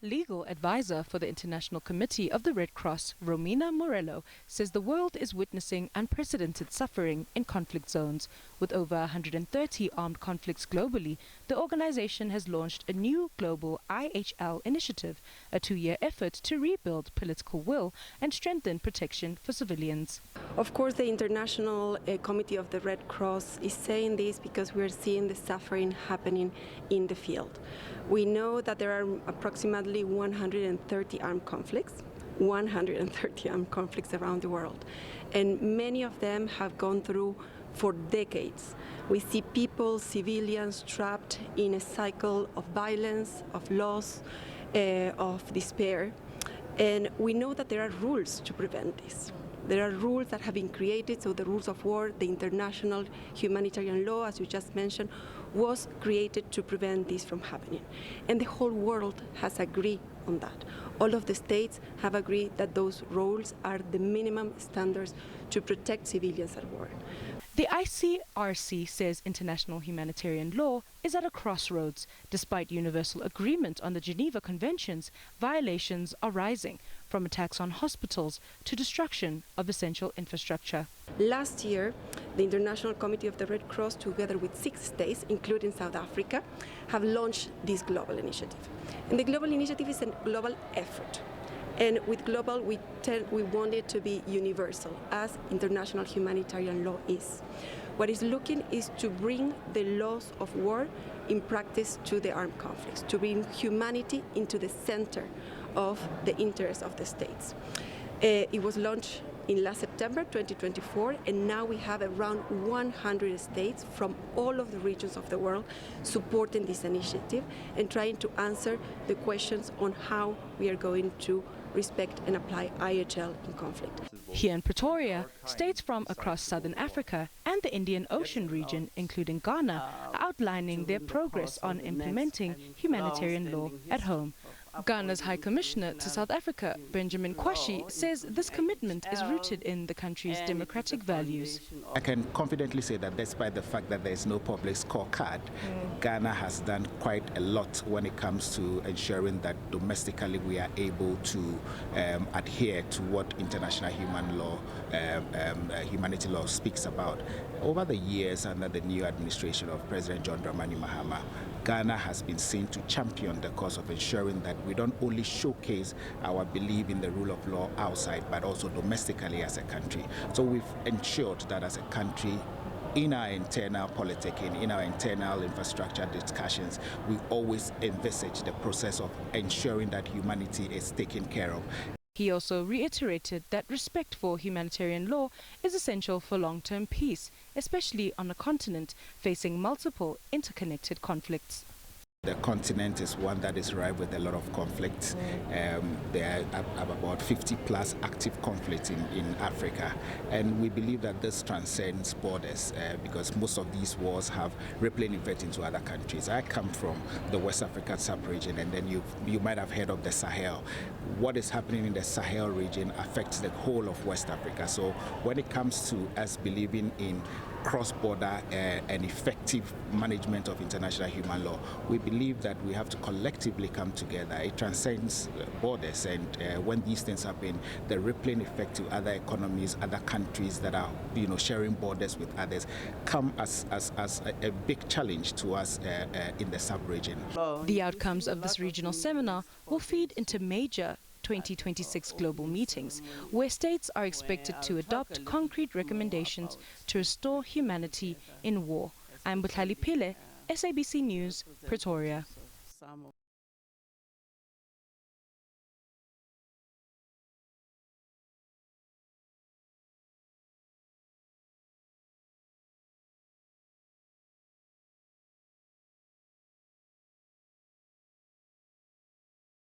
Legal advisor for the International Committee of the Red Cross, Romina Morello, says the world is witnessing unprecedented suffering in conflict zones. With over 130 armed conflicts globally, the organization has launched a new global IHL initiative, a 2-year effort to rebuild political will and strengthen protection for civilians. Of course, the International Committee of the Red Cross is saying this because we are seeing the suffering happening in the field. We know that there are approximately 130 armed conflicts, 130 armed conflicts around the world, and many of them have gone through for decades. We see people, civilians, trapped in a cycle of violence, of loss, of despair, and we know that there are rules to prevent this. There are rules that have been created, so the rules of war, the International Humanitarian Law, as you just mentioned, was created to prevent this from happening. And the whole world has agreed on that. All of the states have agreed that those rules are the minimum standards to protect civilians at war. The ICRC says international humanitarian law is at a crossroads. Despite universal agreement on the Geneva Conventions, violations are rising, from attacks on hospitals to destruction of essential infrastructure. Last year, the International Committee of the Red Cross, together with 6 states, including South Africa, have launched this global initiative. And the global initiative is a global effort. And with global, we want it to be universal, as international humanitarian law is. What it's looking is to bring the laws of war in practice to the armed conflicts, to bring humanity into the center of the interests of the states. It was launched in last September 2024, and now we have around 100 states from all of the regions of the world supporting this initiative and trying to answer the questions on how we are going to respect and apply IHL in conflict. Here in Pretoria, states from across southern Africa and the Indian Ocean region, including Ghana, are outlining their progress on implementing humanitarian law at home. Ghana's High Commissioner to South Africa, Benjamin Kwashi, says this commitment is rooted in the country's democratic values. I can confidently say that despite the fact that there is no public scorecard, Ghana has done quite a lot when it comes to ensuring that domestically we are able to adhere to what international humanity law speaks about. Over the years, under the new administration of President John Dramani Mahama, Ghana has been seen to champion the cause of ensuring that we don't only showcase our belief in the rule of law outside, but also domestically as a country. So we've ensured that as a country, in our internal politicking, in our internal infrastructure discussions, we always envisage the process of ensuring that humanity is taken care of. He also reiterated that respect for humanitarian law is essential for long-term peace, especially on a continent facing multiple interconnected conflicts. The continent is one that is rife with a lot of conflicts. There are about 50 plus active conflicts in Africa, and we believe that this transcends borders because most of these wars have rippling effect into other countries. I come from the West African sub-region, and then you might have heard of the Sahel. What is happening in the Sahel region affects the whole of West Africa. So when it comes to us believing in cross-border and effective management of international human law, we believe that we have to collectively come together. It transcends borders, and when these things happen, the rippling effect to other economies, other countries that are sharing borders with others, come as a big challenge to us in the sub-region. The outcomes of this regional seminar will feed into major 2026 global meetings, where states are expected to adopt concrete recommendations to restore humanity in war. I'm Butlali Pile, SABC News, Pretoria.